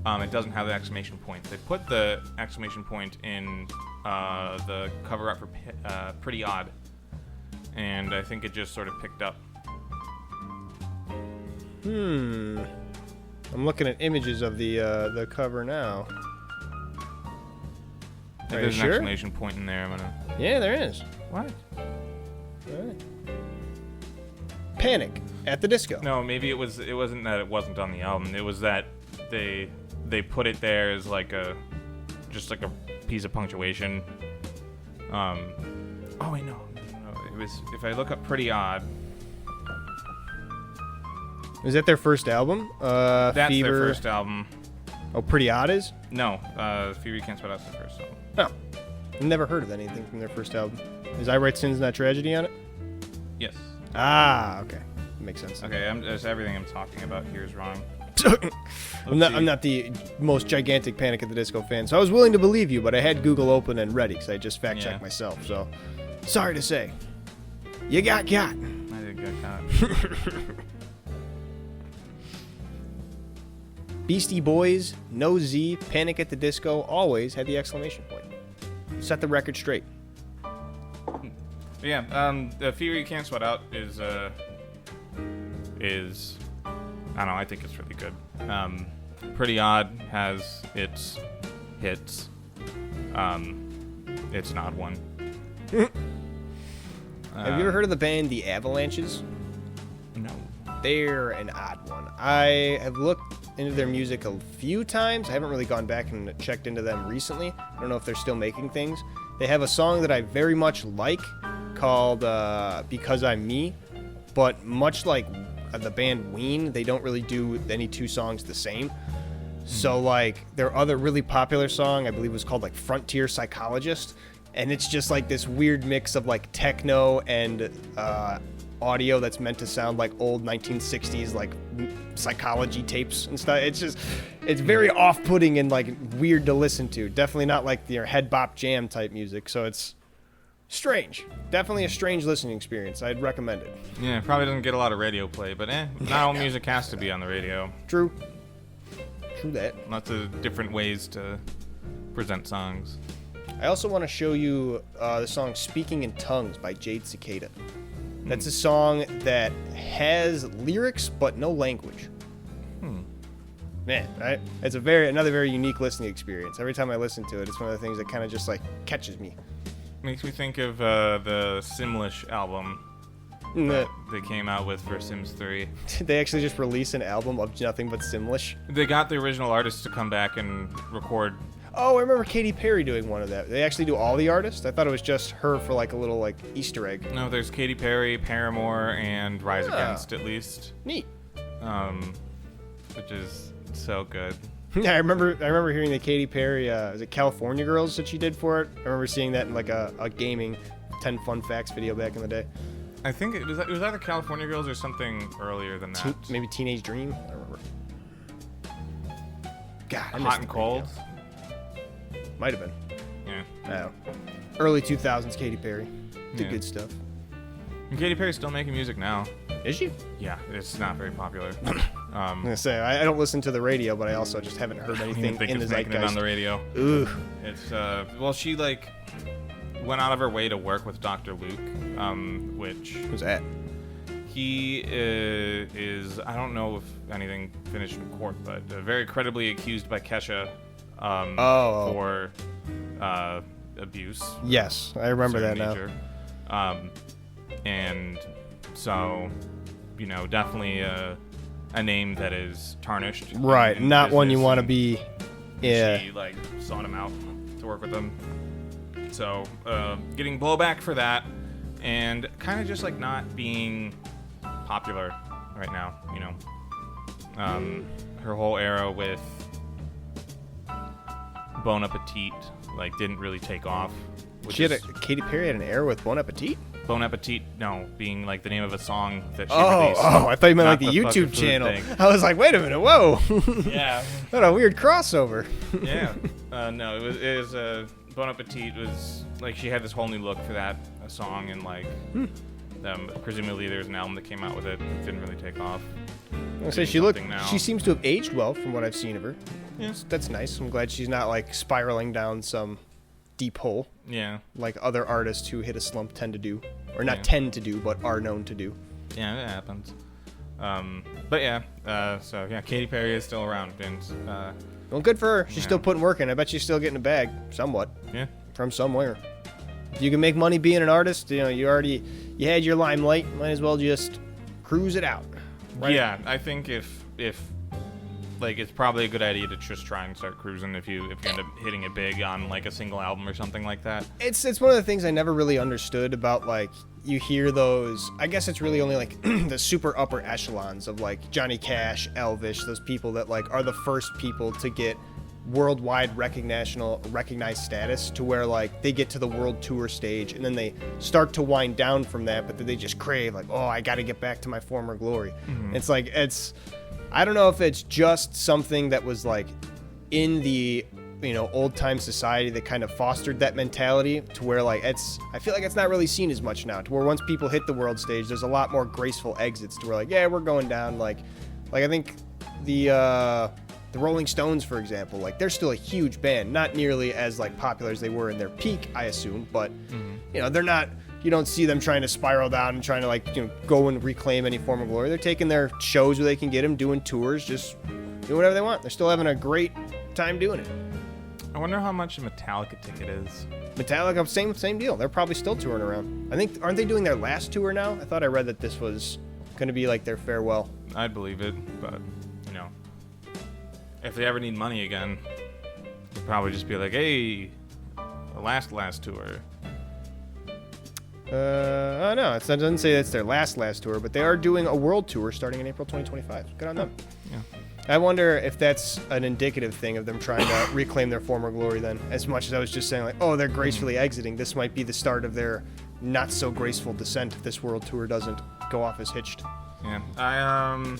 it doesn't have the exclamation point. They put the exclamation point in the cover art for Pretty Odd, and I think it just sort of picked up. I'm looking at images of the cover now. There's an exclamation point in there. Yeah, there is. What? All right. Panic at the Disco. No, maybe it wasn't that it wasn't on the album. It was that they put it there as like just like a piece of punctuation. Oh wait, no. It was, if I look up Pretty Odd, Is that their first album? That's Fever. their first album. Oh, Pretty Odd is? No, Fever You Can't Sweat Out's their first album. Oh. I've never heard of anything from their first album. Is I Write Sins Not Tragedy on it? Yes. Ah, okay. Makes sense. Okay, everything I'm talking about here is wrong. I'm not the most gigantic Panic at the Disco fan, so I was willing to believe you, but I had Google open and ready because I just fact-checked myself, so sorry to say. You got got. I did get caught. Beastie Boys, No Z, Panic at the Disco always had the exclamation point. Set the record straight. Yeah, the Fever You Can't Sweat Out is I don't know, I think it's really good. Pretty Odd has its hits. It's an odd one. Have you ever heard of the band The Avalanches? No. They're an odd one. I have looked into their music a few times. I haven't really gone back and checked into them recently. I don't know if they're still making things. They have a song that I very much like called Because I'm Me, but much like the band Ween, they don't really do any two songs the same. So like their other really popular song, I believe, was called like Frontier Psychologist, and it's just like this weird mix of like techno and audio that's meant to sound like old 1960s like psychology tapes and stuff. It's very off-putting and like weird to listen to. Definitely not like your head bop jam type music. So it's strange. Definitely a strange listening experience. I'd recommend it. Yeah, it probably doesn't get a lot of radio play, but not all music has to be on the radio. True that. Lots of different ways to present songs. I also want to show you the song Speaking in Tongues by Jade Cicada. That's a song that has lyrics but no language. Man, right? It's another very unique listening experience. Every time I listen to it, it's one of the things that kind of just like catches me. Makes me think of the Simlish album that they came out with for Sims 3. Did they actually just release an album of nothing but Simlish? They got the original artists to come back and record. Oh, I remember Katy Perry doing one of that. They actually do all the artists? I thought it was just her for like a little like Easter egg. No, there's Katy Perry, Paramore, and Rise Against at least. Neat. Which is so good. Yeah, I remember hearing the Katy Perry, is it California Girls that she did for it? I remember seeing that in like a gaming 10 fun facts video back in the day. I think it was either California Girls or something earlier than that. Maybe Teenage Dream? I don't remember. God, I Hot and Cold? Might have been. Yeah. I don't know. Early 2000s Katy Perry. Did good stuff. And Katy Perry's still making music now. Is she? Yeah, it's not very popular. I'm gonna say I don't listen to the radio, but I also just haven't heard anything in the making it on the radio. Ugh. It's well, she like went out of her way to work with Dr. Luke, which Who's that? he is I don't know if anything finished in court, but very credibly accused by Kesha for abuse. Yes, I remember that now. And so, you know, definitely a name that is tarnished. Right, not one you want to be. Yeah. She like sought him out to work with him. So, getting blowback for that, and kind of just like not being popular right now. You know, her whole era with Bon Appetit like didn't really take off. Katy Perry had an era with Bon Appetit? Bon Appetit, no, being like the name of a song that she released. Oh, I thought you meant like the YouTube channel. Thing. I was like, wait a minute, whoa. Yeah. What a weird crossover. Yeah. No, it was Bon Appetit was like she had this whole new look for that song, and like presumably there's an album that came out with it. It didn't really take off. I say she seems to have aged well from what I've seen of her. Yeah. That's nice. I'm glad she's not like spiraling down some deep hole. Yeah. Like other artists who hit a slump tend to do. Or not tend to do, but are known to do. Yeah, it happens. But yeah, so yeah, Katy Perry is still around, and well, good for her. She's still putting work in. I bet she's still getting a bag, somewhat. Yeah. From somewhere. If you can make money being an artist, you know, you had your limelight. Might as well just cruise it out. Right? Yeah, I think if like it's probably a good idea to just try and start cruising if you end up hitting it big on like a single album or something like that. It's one of the things I never really understood about like you hear those, I guess it's really only like the super upper echelons of like Johnny Cash, Elvis, those people that like are the first people to get worldwide recognized status, to where like they get to the world tour stage and then they start to wind down from that, but then they just crave like, oh, I got to get back to my former glory. It's like, I don't know if it's just something that was like in the, you know, old time society that kind of fostered that mentality, to where like I feel like it's not really seen as much now, to where once people hit the world stage, there's a lot more graceful exits, to where like, yeah, we're going down. Like I think the Rolling Stones, for example, like they're still a huge band, not nearly as like popular as they were in their peak, I assume, but you know, they're not, you don't see them trying to spiral down and trying to like, you know, go and reclaim any form of glory. They're taking their shows where they can get them, doing tours, just doing whatever they want. They're still having a great time doing it. I wonder how much a Metallica ticket is. Metallica, same deal. They're probably still touring around. I think, aren't they doing their last tour now? I thought I read that this was going to be like their farewell. I'd believe it, but, you know, if they ever need money again, they'll probably just be like, hey, the last tour. No, it doesn't say it's their last tour, but they are doing a world tour starting in April 2025. Good on them. Yeah. I wonder if that's an indicative thing of them trying to reclaim their former glory then. As much as I was just saying, like, oh, they're gracefully exiting, this might be the start of their not-so-graceful descent if this world tour doesn't go off as hitched. Yeah.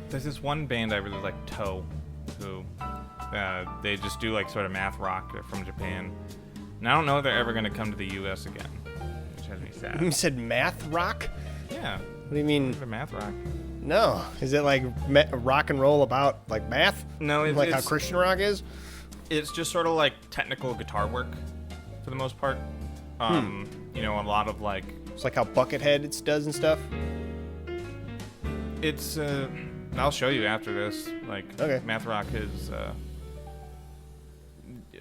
There's this one band I really like, Toe, who they just do, like, sort of math rock. They're from Japan. And I don't know if they're ever going to come to the U.S. again, which has me sad. You said math rock? Yeah. What do you mean? Math rock. No. Is it like rock and roll about like math? No, it's like how Christian rock is? It's just sort of like technical guitar work for the most part. You know, a lot of like... It's like how Buckethead does and stuff? It's, I'll show you after this. Like, okay. Math rock is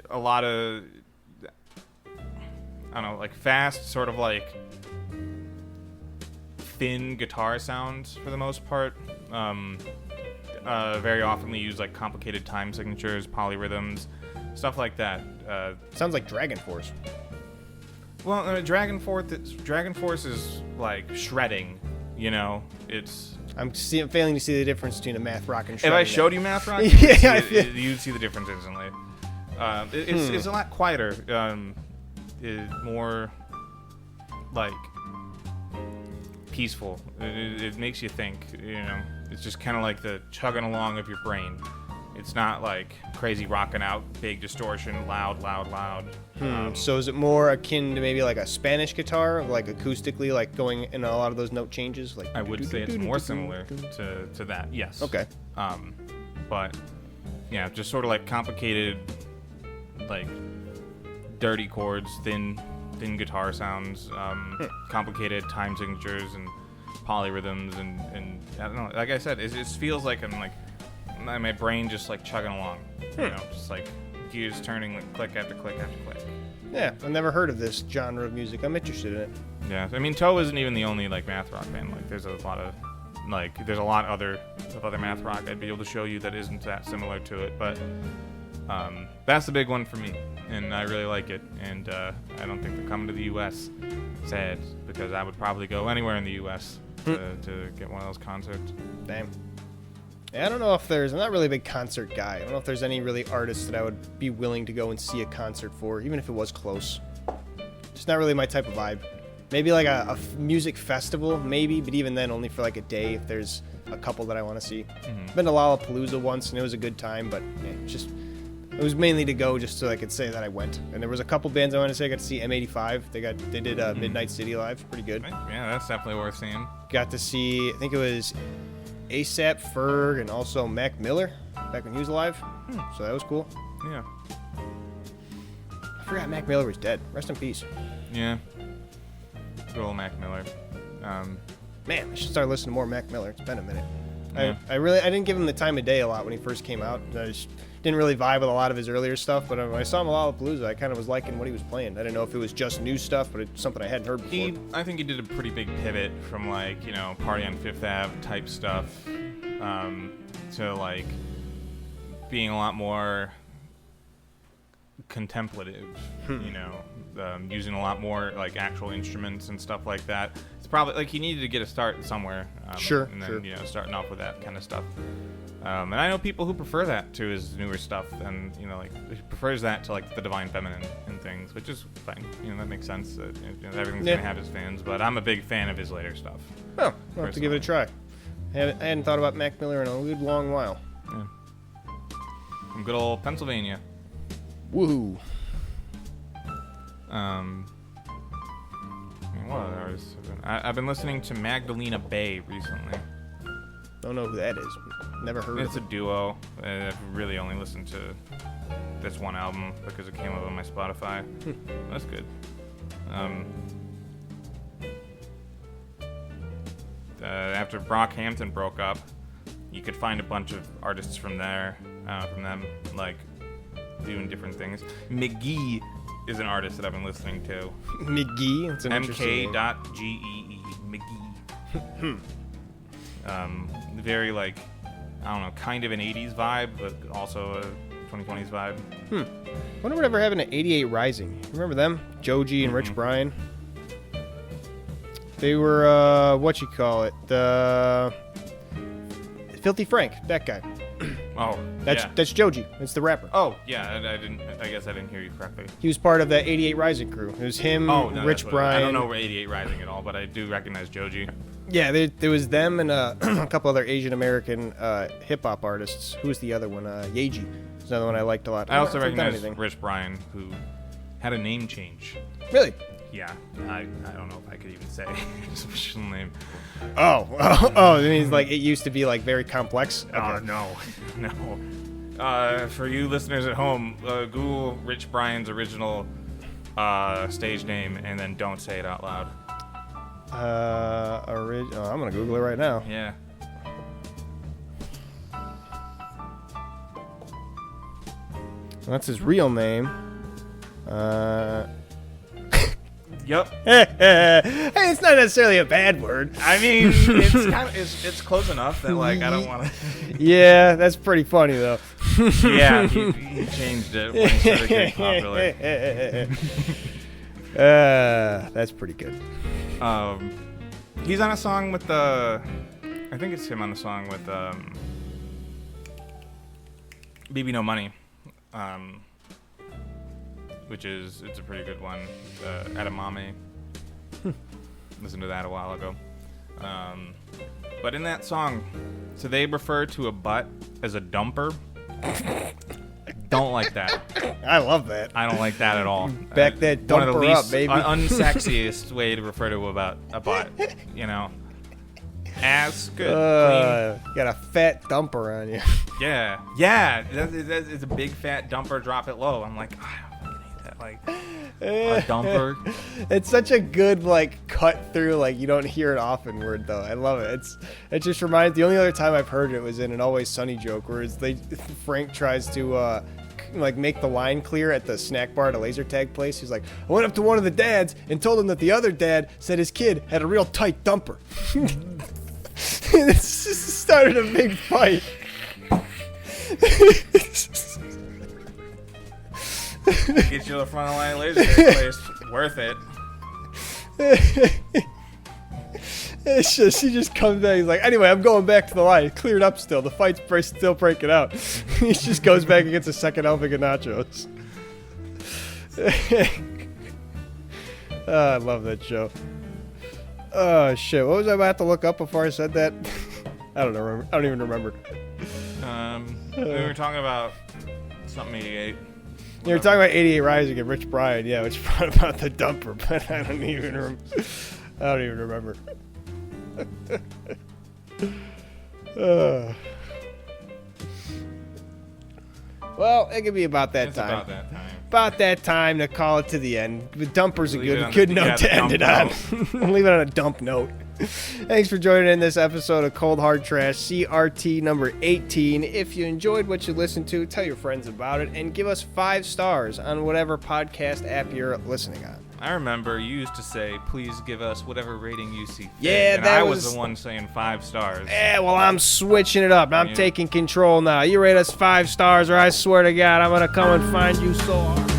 a lot of, I don't know, like fast, sort of like thin guitar sounds for the most part. Very often they use like complicated time signatures, polyrhythms, stuff like that. Sounds like Dragon Force. Well, Dragon Force is like shredding, you know. I'm failing to see the difference between a math rock and shredding. If I showed you math rock, you'd see the difference instantly. It's a lot quieter. It's more like peaceful. It makes you think, you know. It's just kind of like the chugging along of your brain. It's not like crazy rocking out, big distortion, loud. So is it more akin to maybe like a Spanish guitar, like acoustically, like going in a lot of those note changes? Like I would say it's more similar to that, yes. Okay. But yeah, just sort of like complicated, like dirty chords, thin guitar sounds, complicated time signatures and polyrhythms, and I don't know. Like I said, it just feels like I'm like my brain just like chugging along, you know, just like gears turning, like click after click after click. Yeah, I've never heard of this genre of music. I'm interested in it. Yeah, I mean, Toe isn't even the only like math rock band. Like, there's a lot of other math rock I'd be able to show you that isn't that similar to it, but that's the big one for me, and I really like it. And I don't think they're coming to the U.S. Sad, because I would probably go anywhere in the U.S. to get one of those concerts. Damn. Yeah, I don't know if I'm not really a big concert guy. I don't know if there's any really artists that I would be willing to go and see a concert for, even if it was close. Just not really my type of vibe. Maybe like a music festival, maybe, but even then only for like a day if there's a couple that I want to see. I've been to Lollapalooza once and it was a good time, but it was mainly to go just so I could say that I went. And there was a couple bands I wanted to say. I got to see M85. They did Midnight City Live, pretty good. Yeah, that's definitely worth seeing. Got to see, I think it was ASAP Ferg and also Mac Miller back when he was alive. So that was cool. Yeah. I forgot Mac Miller was dead. Rest in peace. Yeah. Good old Mac Miller. Man, I should start listening to more Mac Miller. It's been a minute. Yeah. I didn't give him the time of day a lot when he first came out. I just didn't really vibe with a lot of his earlier stuff, but when I saw him at Lollapalooza, I kind of was liking what he was playing. I didn't know if it was just new stuff, but it's something I hadn't heard before. I think he did a pretty big pivot from like, you know, Party on Fifth Ave type stuff to like being a lot more contemplative, you know, using a lot more like actual instruments and stuff like that. It's probably like he needed to get a start somewhere. Sure. And then, you know, starting off with that kind of stuff. And I know people who prefer that to his newer stuff, and, you know, like, he prefers that to, like, the Divine Feminine and things, which is fine. You know, that makes sense. You know, everything's going to have his fans, but I'm a big fan of his later stuff. Oh, I'll have to give it a try. I hadn't thought about Mac Miller in a good long while. Yeah. From good old Pennsylvania. Woohoo. What other artists have been? I've been listening to Magdalena Bay recently. Don't know who that is. Never heard It's of a duo. I've really only listened to this one album because it came up on my Spotify. That's good. After Brockhampton broke up, you could find a bunch of artists from there, from them, like, doing different things. McGee is an artist that I've been listening to. McGee? It's an interesting name. MK.GEE. McGee. Very, like, I don't know, kind of an 80s vibe, but also a 2020s vibe. I wonder whatever happened to 88 Rising. Remember them? Joji and Rich Brian. They were, the Filthy Frank, that guy. Oh, that's Joji. It's the rapper. Oh, yeah, I guess I didn't hear you correctly. He was part of the 88 Rising crew. It was him, Rich Brian. I don't know 88 Rising at all, but I do recognize Joji. Yeah, there was them and a couple other Asian American hip hop artists. Who was the other one? Yeji. It's another one I liked a lot. I also recognize Rich Brian, who had a name change. Really? Yeah, I don't know if I could even say his official name. Oh, I mean, it's like it used to be like very complex. Okay. No. For you listeners at home, Google Rich Brian's original stage name and then don't say it out loud. I'm gonna Google it right now. Yeah. That's his real name. Yep. Hey, it's not necessarily a bad word. I mean, it's close enough that like I don't want to. Yeah, that's pretty funny though. Yeah, he changed it when he started getting popular. That's pretty good. He's on a song with I think it's him on the song with BB No Money. Which it's a pretty good one. Edamame. Listened to that a while ago. But in that song, so they refer to a butt as a dumper. I don't like that. I love that. I don't like that at all. Back that dumper one of the least up, baby. Unsexiest way to refer to a butt, you know. Ass, good, clean. Got a fat dumper on you. Yeah. It's a big fat dumper. Drop it low. I'm like, I don't fucking hate that. Like a dumper. It's such a good like cut through. Like you don't hear it often word though. I love it. It just reminds. The only other time I've heard it was in an Always Sunny joke, where Frank tries to like make the line clear at the snack bar at a laser tag place. He's like, I went up to one of the dads and told him that the other dad said his kid had a real tight dumper. It started a big fight. Get you to the front of the line laser tag place. Worth it. It's just, he just comes back. He's like, anyway, I'm going back to the line. It's cleared up still. The fight's still breaking out. He just goes back and gets a second helping of nachos. I love that show. Oh, shit. What was I about to look up before I said that? I don't know. I don't even remember. We were talking about something 88. You were talking about 88 Rising and Rich Brian, yeah, which brought about the dumper, but I don't even remember. Well, it could be about that time. About that time to call it to the end. The dumper's a good note to end it on. Leave it on a dump note. Thanks for joining in this episode of Cold Hard Trash, CRT number 18. If you enjoyed what you listened to, tell your friends about it and give us 5 stars on whatever podcast app you're listening on. I remember you used to say, please give us whatever rating you see fit. Yeah, and that I was was the one saying 5 stars. Yeah, well, I'm switching it up. I'm taking control now. You rate us 5 stars, or I swear to God, I'm going to come and find you so hard.